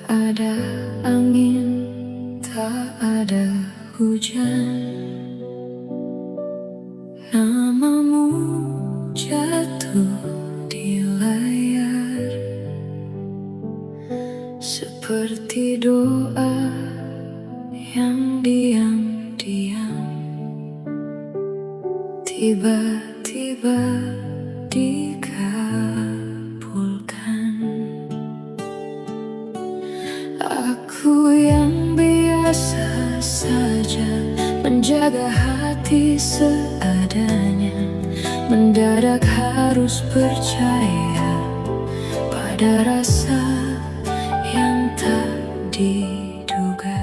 ada angin, tak ada hujan. Namamu jatuh di layar, seperti doa yang diam-diam tiba-tiba dikabulkan. Aku yang biasa saja menjaga hati seadanya, mendadak harus percaya pada rasa yang tak diduga.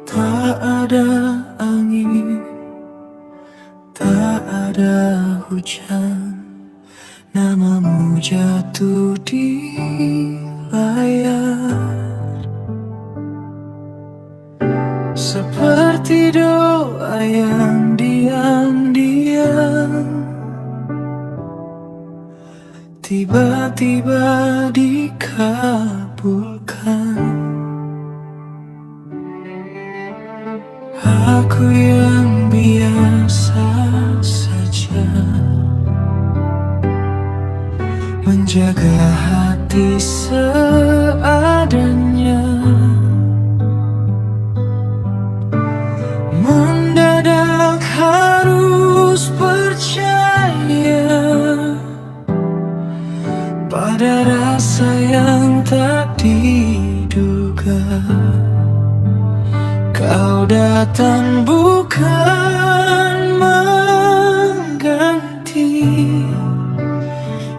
Tak ada angin, tak ada hujan, namamu jatuh di layar, seperti doa yang diam-diam tiba-tiba dikabulkan. Aku yang biasa saja menjaga hati seadanya, mendadak harus percaya pada rasa yang tak diduga. Kau datang bukan mengganti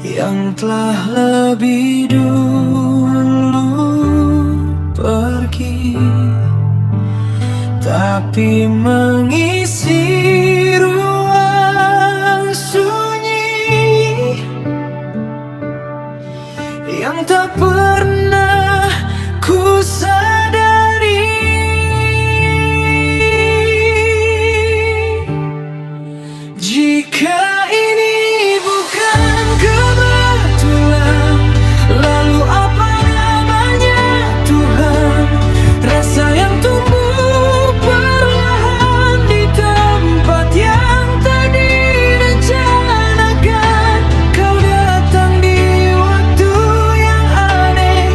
yang telah lebih dulu pergi, tapi mengisi ruang sunyi yang tak pernah ku sadari. Jika ini bukan kebetulan, lalu apa namanya Tuhan? Rasa yang tumbuh perlahan di tempat yang tak direncanakan. Kau datang di waktu yang aneh,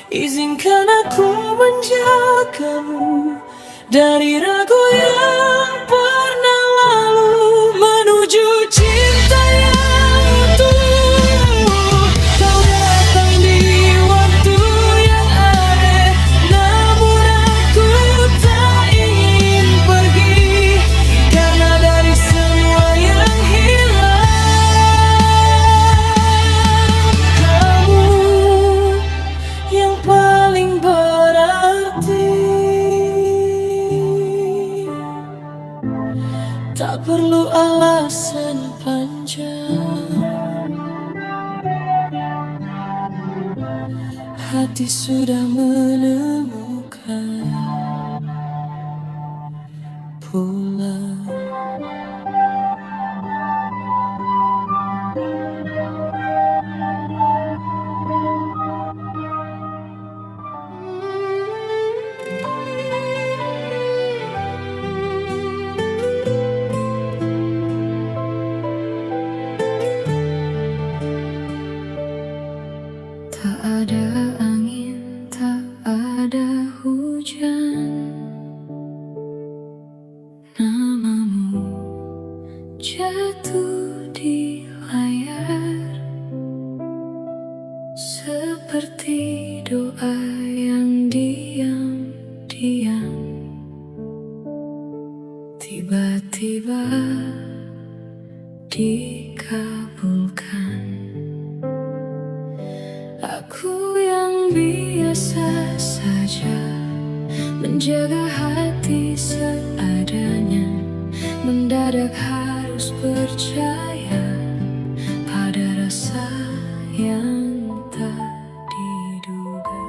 Izinkan aku menjagamu dari ragu yang pernah lalu, menuju cinta yang utuh. Kau datang di waktu yang aneh, namun aku tak ingin pergi, karena dari semua yang hilang, kamu yang paling berarti. Tak perlu alasan panjang, hati sudah menemukan pulang. Tak ada angin, tak ada hujan, namamu jatuh di layar, seperti doa yang diam-diam tiba-tiba dikabulkan. Aku yang biasa saja menjaga hati seadanya, mendadak harus percaya pada rasa yang tak diduga.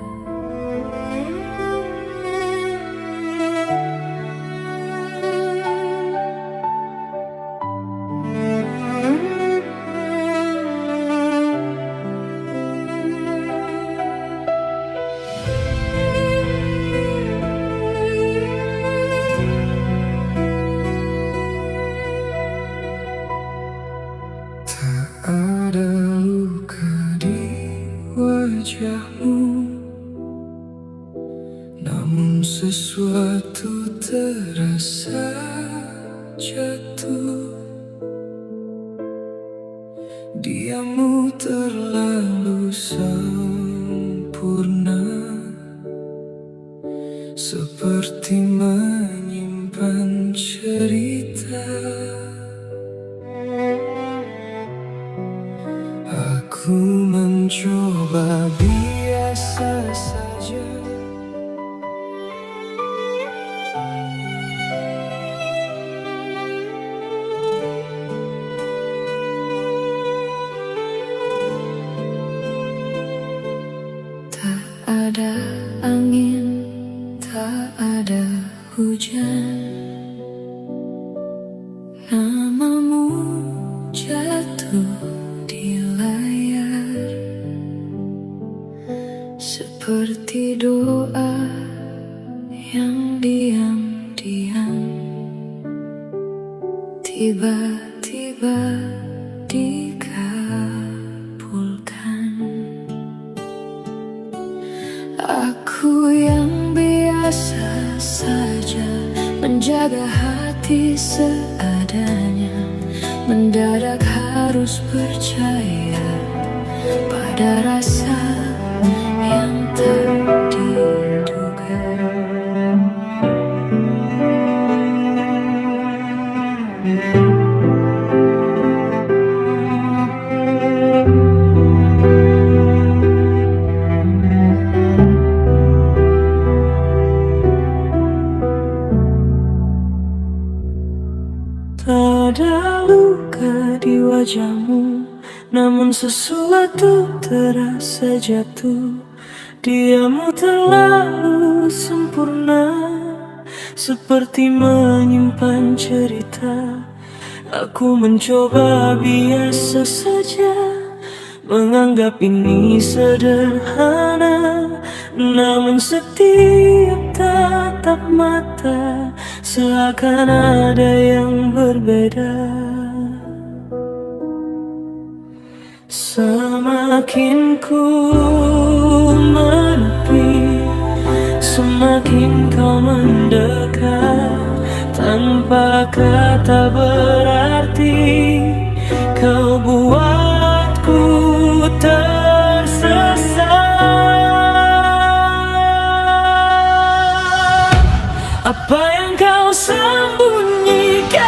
Ada luka di wajahmu, namun sesuatu terasa jatuh. Diammu terlalu sempurna, seperti menyimpan cerita. Aku mencoba biasa saja, Tak ada angin, tak ada hujan, namamu jatuh di layar, seperti doa yang diam-diam tiba-tiba dikabulkan. Aku yang biasa saja menjaga hati seadanya, mendadak harus percaya pada rasa yang tak diduga. tak ada luka di wajahmu, namun sesuatu terasa jatuh. Diammu terlalu sempurna, seperti menyimpan cerita. Aku mencoba biasa saja, menganggap ini sederhana, namun setiap tatap mata seakan ada yang berbeda. Semakin ku menepi, kata berarti, kau buatku tersesat. Apa yang kau sembunyikan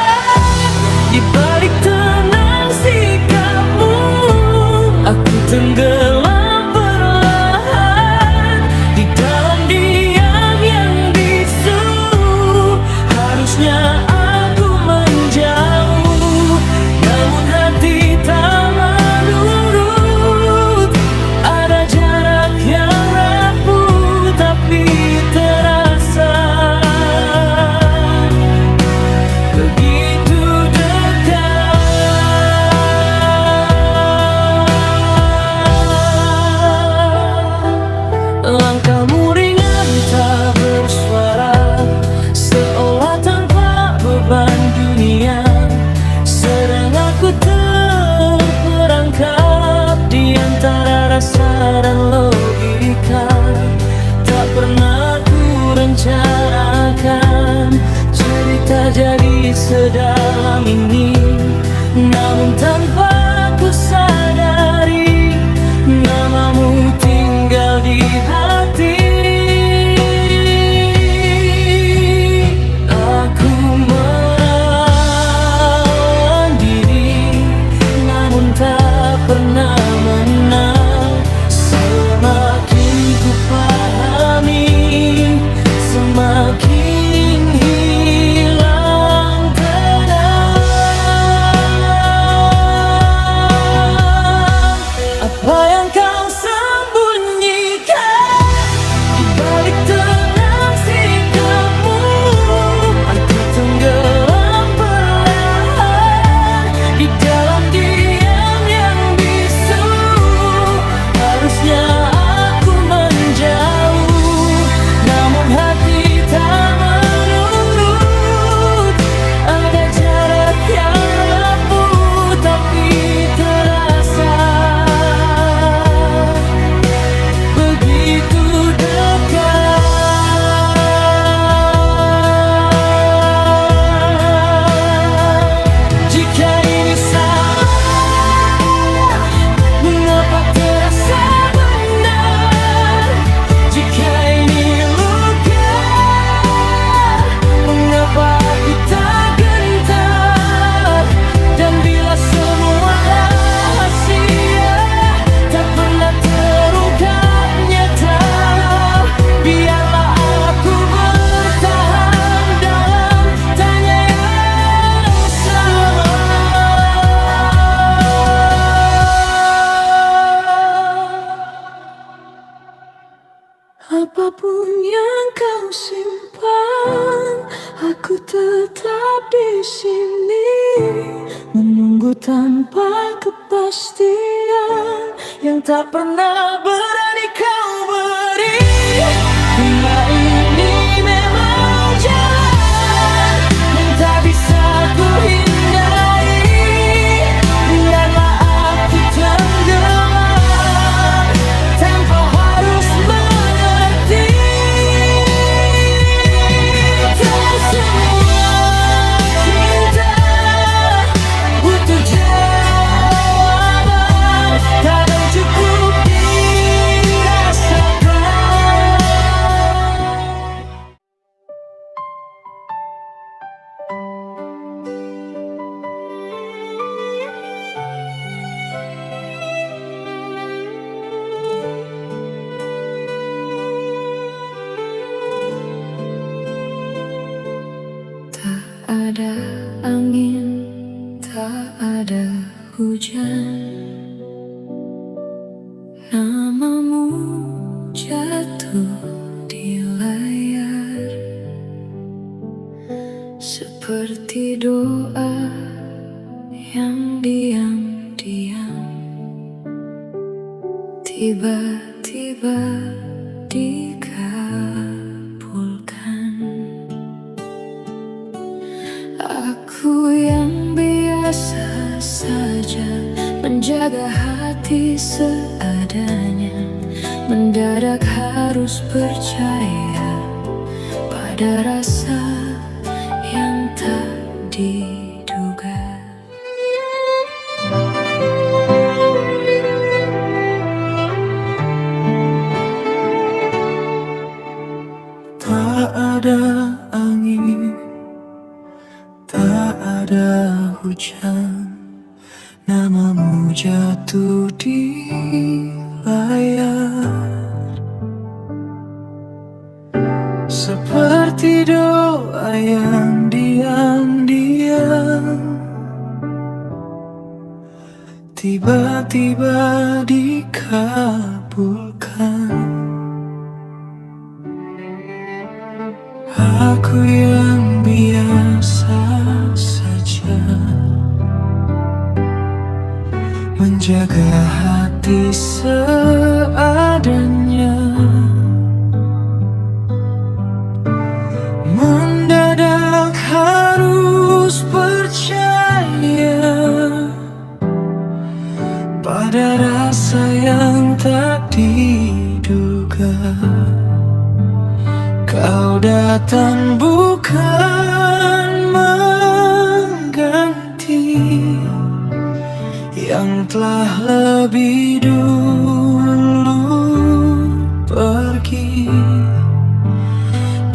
di balik tenang sikapmu? Aku tenggelam perlahan di dalam diam yang bisu. Harusnya aku menjauh, namun hati tak menurut. Ada jarak yang rapuh tapi terasa begitu dekat. Langkahmu ringan tak bersuara, seolah tanpa beban dunia. Sedang aku terperangkap di antara rasa dan logika. Tak pernah ku rencanakan cerita jadi sedalam ini, namun tanpa ku sadari namamu tinggal di hati. Aku melawan diri, namun tak pernah menang. Semakin ku pahami, semakin hilang tenang. Apa yang kau sembunyikan di balik tenang sikapmu? Aku tenggelam perlahan di dalam diam yang bisu. Harusnya aku menjauh, namun hati tak menurut. Ada jarak yang rapuh tapi terasa begitu dekat. Jika ini salah, mengapa terasa benar? Jika ini luka, mengapa aku tak gentar? Dan bila semua rahasia tak pernah terungkap nyata, biarlah aku bertahan dalam tanya yang sama. Apapun yang kau simpan, aku tetap di sini menunggu tanpa kepastian yang tak pernah berani kau beri. Bila ini memang jalan yang tak bisa ku hindari, biarlah aku tenggelam tanpa harus mengerti. Tak semua cinta butuh jawaban, kadang cukup dirasakan. Tak ada angin, tak ada hujan, namamu jatuh di layar seperti doa yang diam-diam tiba-tiba dikabulkan. Aku yang biasa saja menjaga hati seadanya, mendadak harus percaya pada rasa yang tak diduga. Tak ada angin, tak ada hujan, namamu jatuh di layar. Seperti doa yang diam-diam tiba-tiba dikabulkan. Aku yang biasa saja menjaga hati seadanya, mendadak harus percaya pada rasa yang tak diduga. Kau datang bukan mengganti yang telah lebih dulu pergi,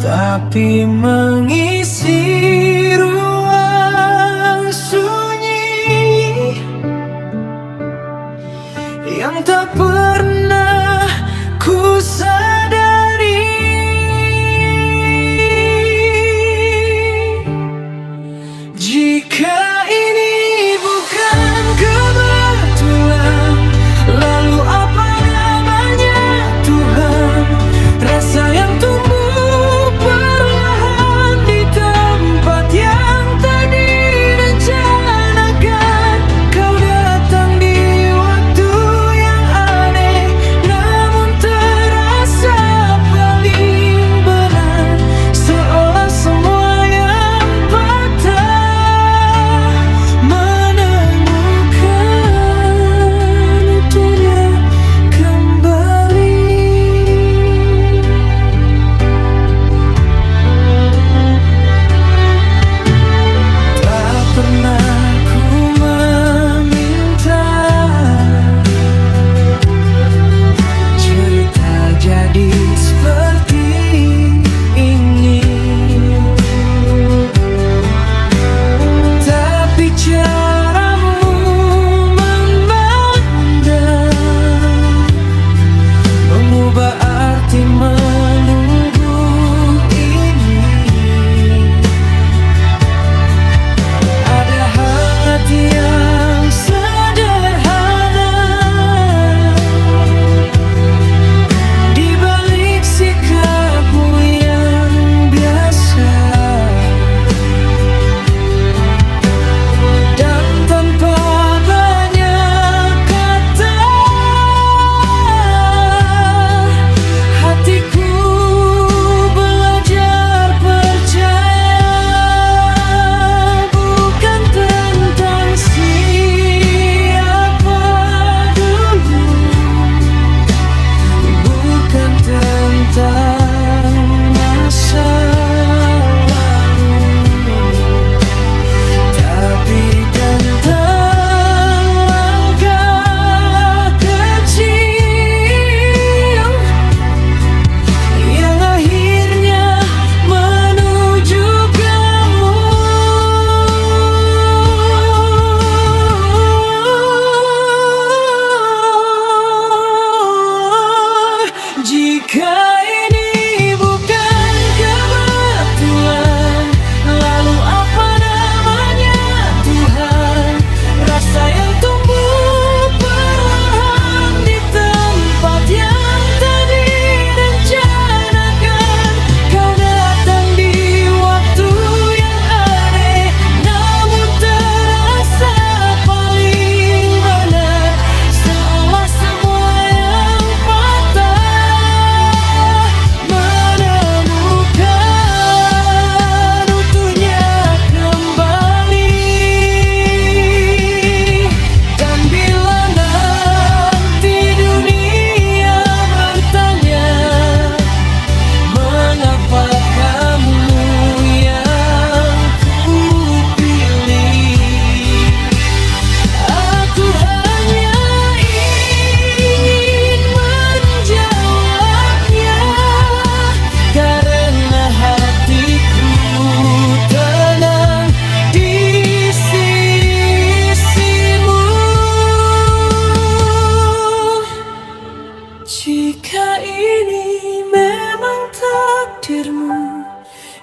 tapi mengisi ruang sunyi yang tak pernah ku sadari. Jika ini bukan kebetulan, lalu apa namanya Tuhan? Rasa yang tumbuh perlahan di tempat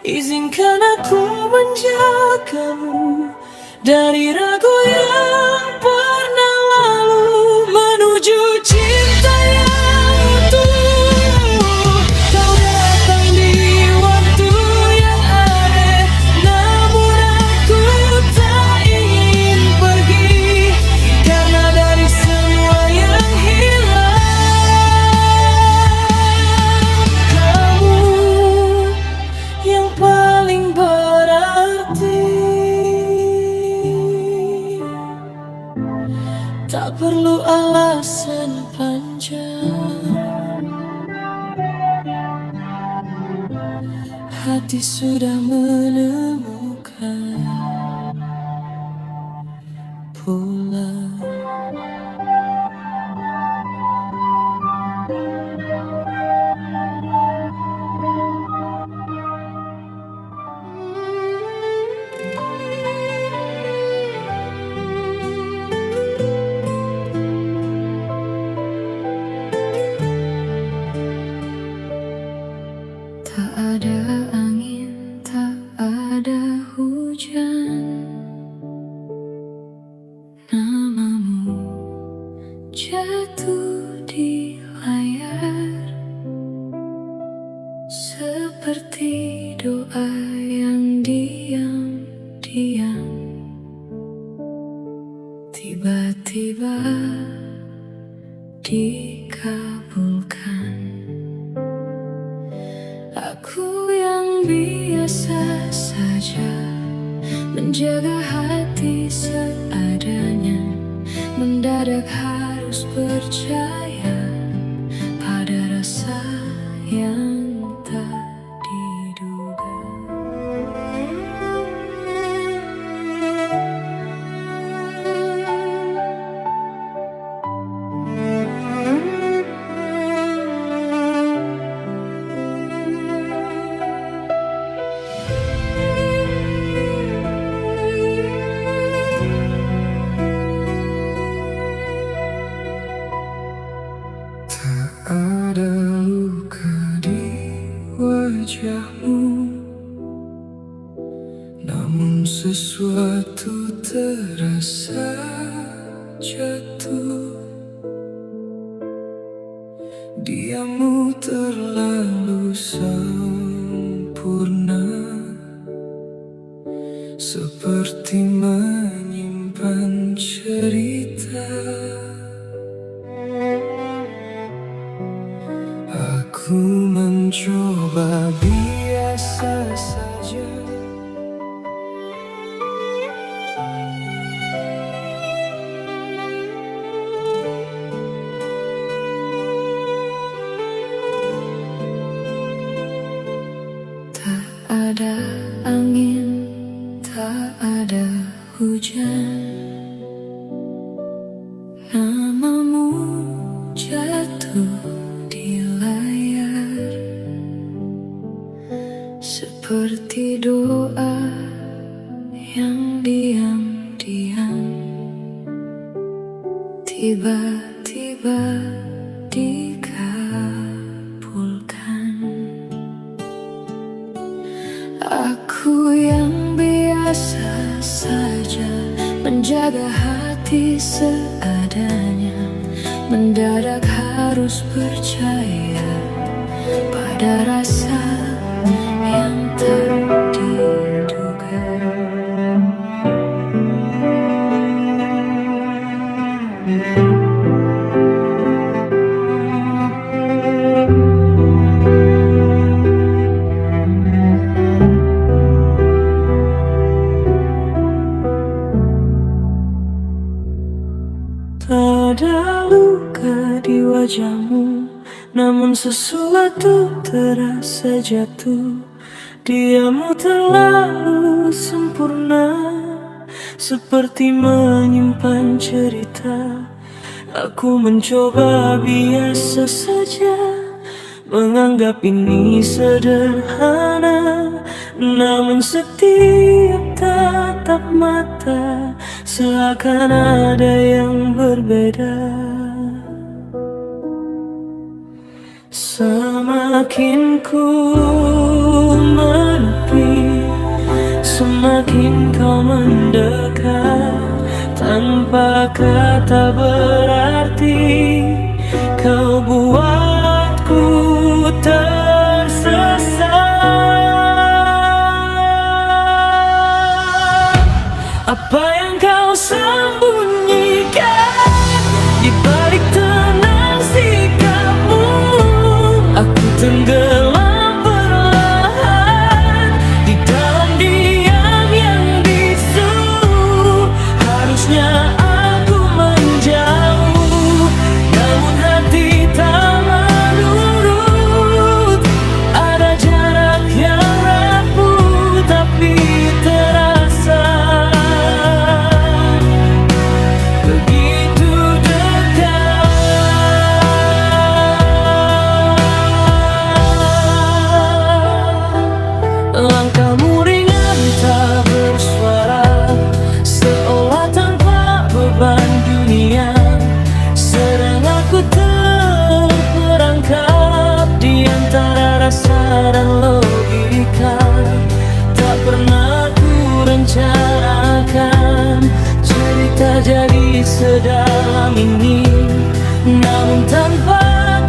Izinkan aku menjagamu dari ragu yang pernah lalu, menuju cinta yang utuh. Kau datang di waktu yang aneh, namun aku tak ingin pergi, karena dari semua yang hilang, kamu yang paling berarti. Tak perlu alasan panjang, hati sudah menemukan pulang. Tak ada angin, tak ada hujan, namamu jatuh di layar, seperti doa yang diam-diam tiba-tiba dikabulkan. Aku yang biasa saja menjaga hati seadanya, mendadak harus percaya pada rasa yang tak diduga. Ada luka di wajahmu, namun sesuatu terasa jatuh. Diammu terlalu sempurna, seperti menyimpan cerita. Aku mencoba biasa saja, Tak ada angin, tak ada hujan, namamu jatuh di layar, seperti doa yang diam-diam tiba-tiba dikabulkan. Aku yang biasa saja menjaga hati seadanya, mendadak harus percaya pada rasa yang tak diduga. tak ada luka di wajahmu, namun sesuatu terasa jatuh. Diammu terlalu sempurna, seperti menyimpan cerita. Aku mencoba biasa saja, menganggap ini sederhana, namun setiap tatap mata seakan ada yang berbeda. Semakin ku menepi, semakin kau mendekat. Tanpa kata berarti kau buatku tersesat. Apa yang kau sembunyikan di balik tenang sikapmu? Aku tenggelam perlahan di dalam diam yang bisu. Harusnya aku menjauh, namun hati tak menurut. Ada jarak yang rapuh tapi terasa begitu dekat. Langkahmu ringan tak bersuara, seolah tanpa beban dunia. Sedang aku terperangkap di antara rasa dan logika. Tak pernah ku rencanakan cerita jadi sedalam ini, namun tanpa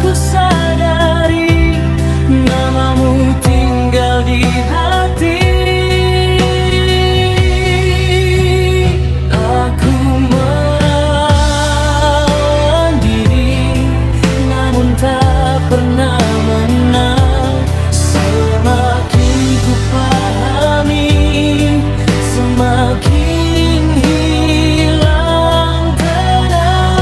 ku sadari namamu tinggal di hati. Aku melawan diri, namun tak pernah menang. Semakin ku pahami, semakin hilang tenang.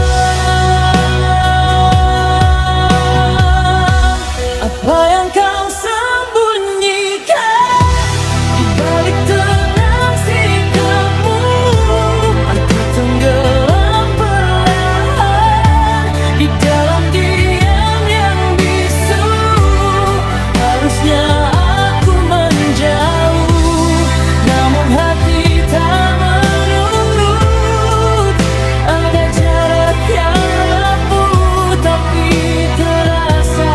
Apa yang kau sembunyikan di balik tenang sikapmu? Aku tenggelam perlahan di dalam diam yang bisu. Harusnya aku menjauh, namun hati tak menurut. Ada jarak yang rapuh tapi terasa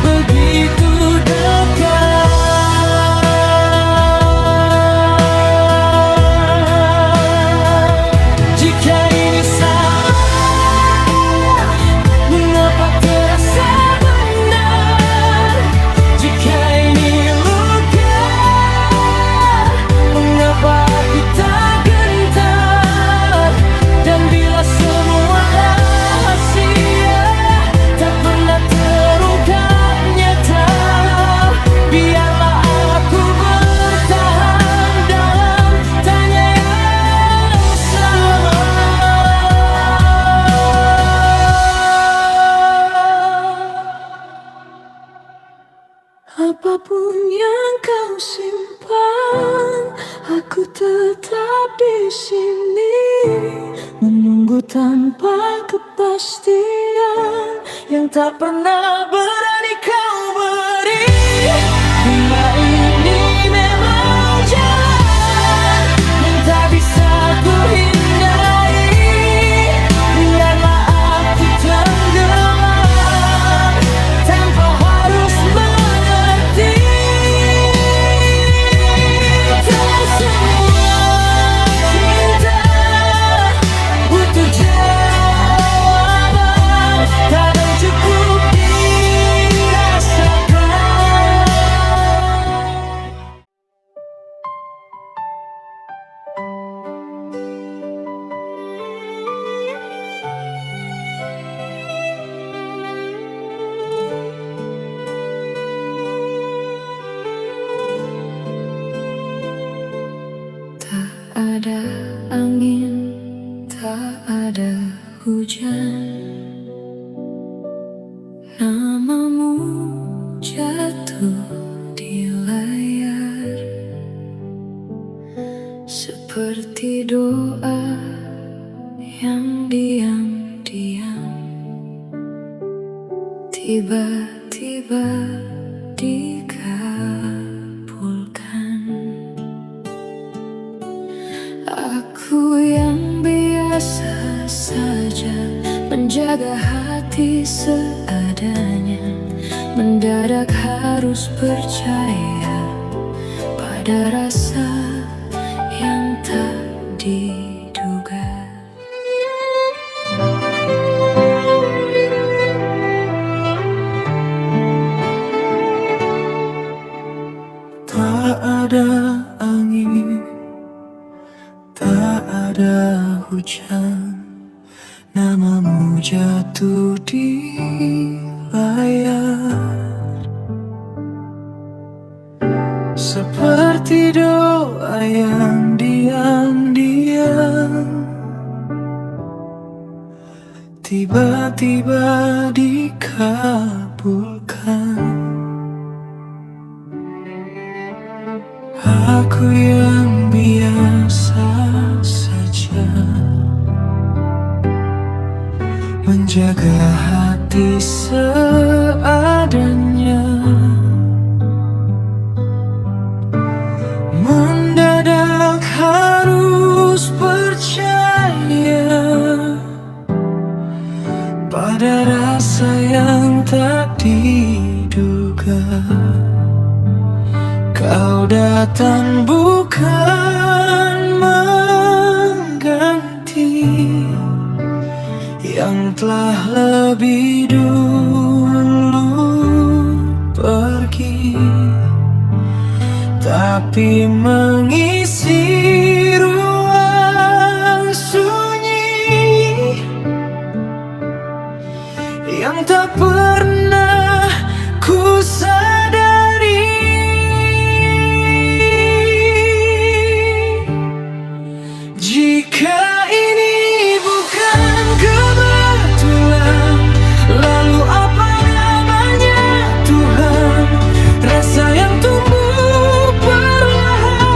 begitu dekat. Jika ini salah, mengapa terasa benar? Jika ini luka, mengapa aku tak gentar? Dan bila semua rahasia tak pernah terungkap nyata, biarlah aku bertahan dalam tanya yang sama. Apapun yang kau simpan, aku tetap di sini menunggu tanpa kepastian yang tak pernah berani kau beri. Bila ini memang jalan yang tak bisa ku hindari, biarlah aku tenggelam tanpa harus mengerti. Tak semua cinta butuh jawaban, kadang cukup dirasakan. Tak ada angin, tak ada hujan. Namamu jatuh di layar seperti doa yang diam-diam tiba-tiba dikabulkan. Aku yang biasa saja menjaga hati seadanya, mendadak harus percaya pada rasa yang tak diduga. Tak ada angin, tak ada hujan, namamu jatuh di layar. Seperti doa yang diam-diam tiba-tiba dikabulkan. Aku yang biasa saja menjaga hati seadanya, mendadak harus percaya pada rasa yang tak diduga. Kau datang bukan mengganti yang telah lebih dulu pergi, tapi mengisi ruang sunyi yang tak pernah ku sadari. Jika ini bukan kebetulan, lalu apa namanya Tuhan? Rasa yang tumbuh perlahan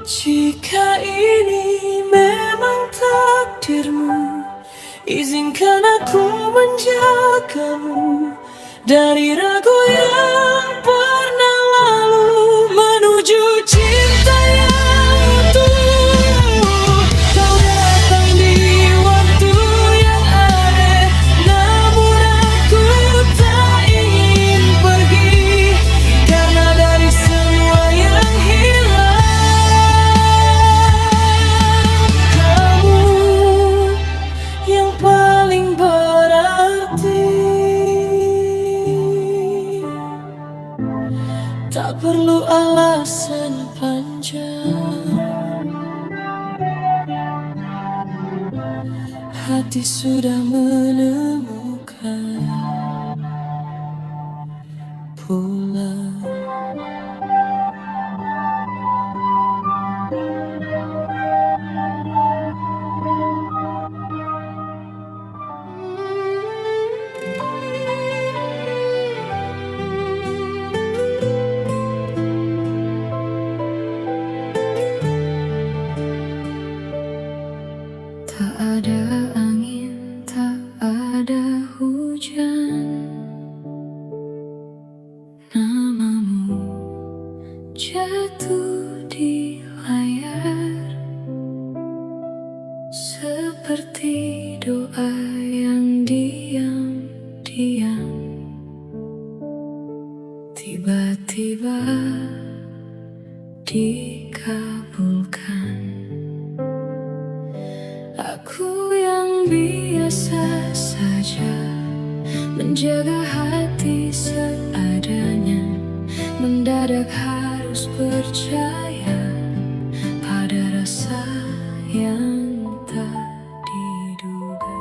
Jika ini memang takdirmu, izinkan aku menjagamu dari ragu yang pernah lalu menuju cinta yang utuh. Kau datang di waktu yang aneh, namun aku tak ingin pergi, karena dari semua yang hilang, kamu yang paling berarti. Tak perlu alasan panjang, hati sudah menemukan pulang. Tak ada angin, tak ada hujan, namamu jatuh di layar seperti doa yang diam-diam tiba-tiba dikabulkan. Aku yang biasa saja menjaga hati seadanya, mendadak harus percaya pada rasa yang tak diduga.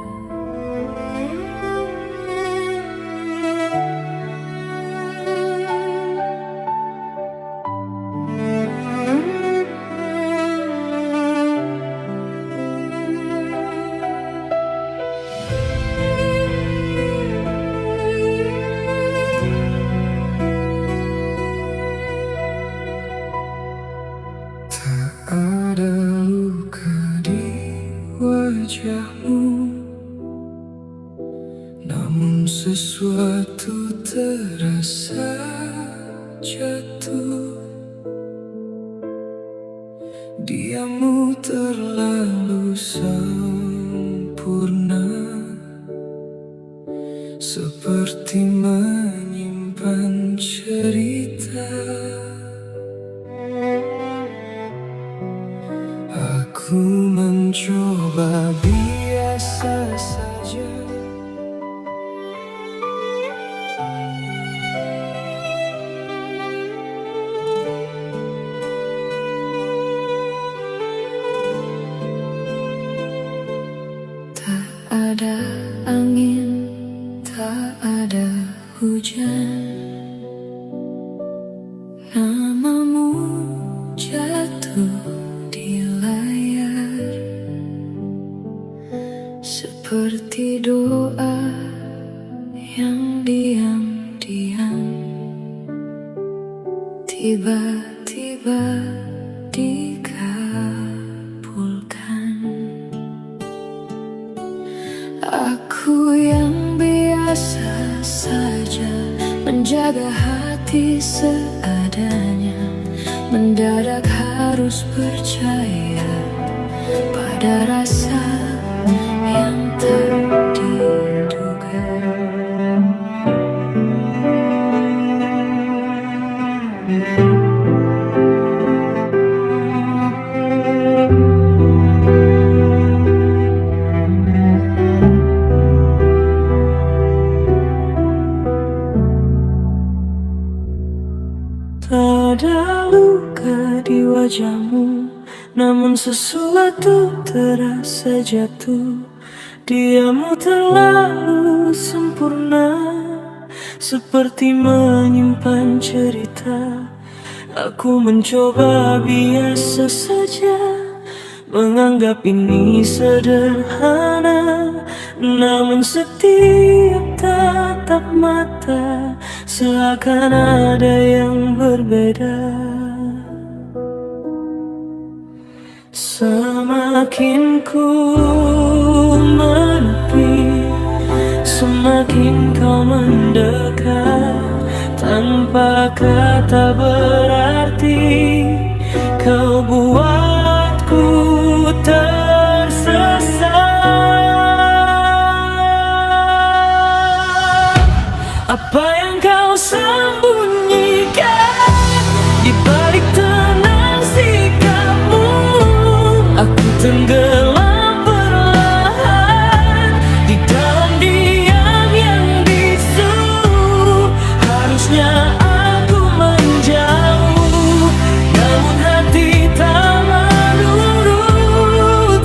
Ada luka di wajahmu, namun sesuatu terasa jatuh. Diammu terlalu sempurna, seperti menyimpan cerita. Aku mencoba biasa saja, Tak ada angin, tak ada hujan, namamu jatuh di layar seperti doa yang diam-diam tiba-tiba dikabulkan. Aku yang biasa saja menjaga hati seadanya, mendadak harus percaya pada rasa yang tak diduga. tak ada luka di wajahmu, namun sesuatu terasa jatuh. Diammu terlalu sempurna, seperti menyimpan cerita. Aku mencoba biasa saja, menganggap ini sederhana, namun setiap tatap mata seakan ada yang berbeda. Semakin ku menepi, semakin kau mendekat. Tanpa kata berarti, kau buatku tersesat. Apa yang kau sembunyikan di balik tenang sikapmu? Aku tenggelam perlahan di dalam diam yang bisu. Harusnya aku menjauh, namun hati tak menurut.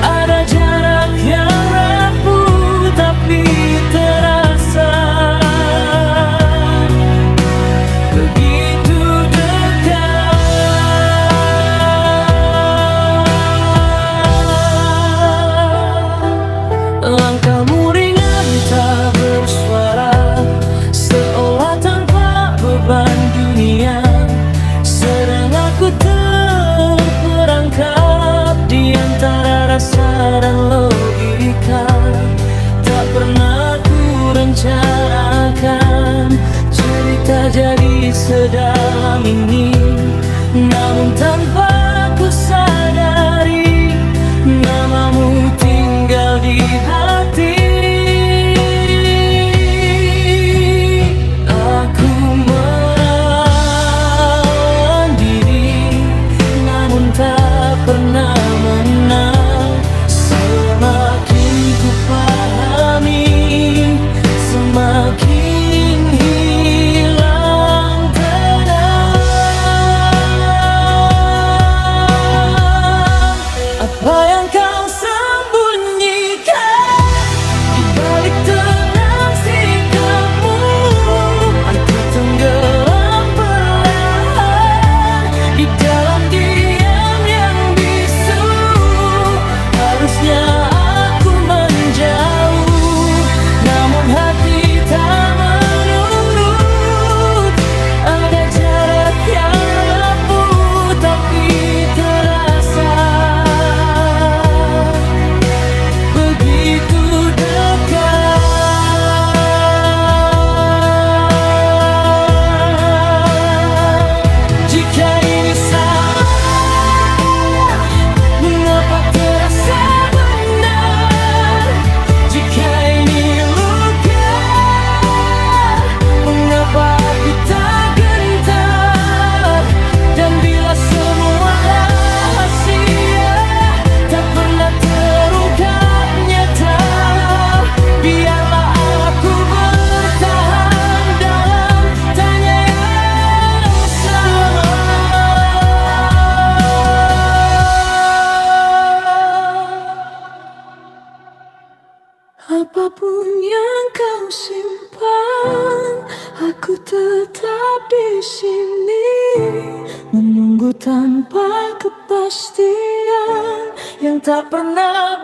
Ada jarak yang rapuh tapi terasa begitu dekat. Langkahmu ringan tak bersuara, seolah tanpa beban dunia. Sedang aku terperangkap di antara rasa dan logika. Tak pernah ku rencanakan cerita jadi sedalam ini, namun tanpa ku sadari namamu tinggal di hati. Aku menahan diri, namun tak pernah menang. Semakin ku pahami, semakin hilang tenang. Apa yang kau sembunyikan di balik tenang sikapmu? Aku tenggelam perlahan di dalam diam yang bisu. Harusnya aku menjauh, namun hati tak menurut. Ada jarak yang rapuh tapi terasa begitu dekat. Jika ini salah, mengapa terasa benar? Jika ini luka, mengapa aku tak gentar? Dan bila semua rahasia tak pernah terungkap nyata, biarlah aku bertahan dalam tanya yang sama. Apapun yang kau simpan, aku tetap di sini, menunggu tanpa kepastian yang tak pernah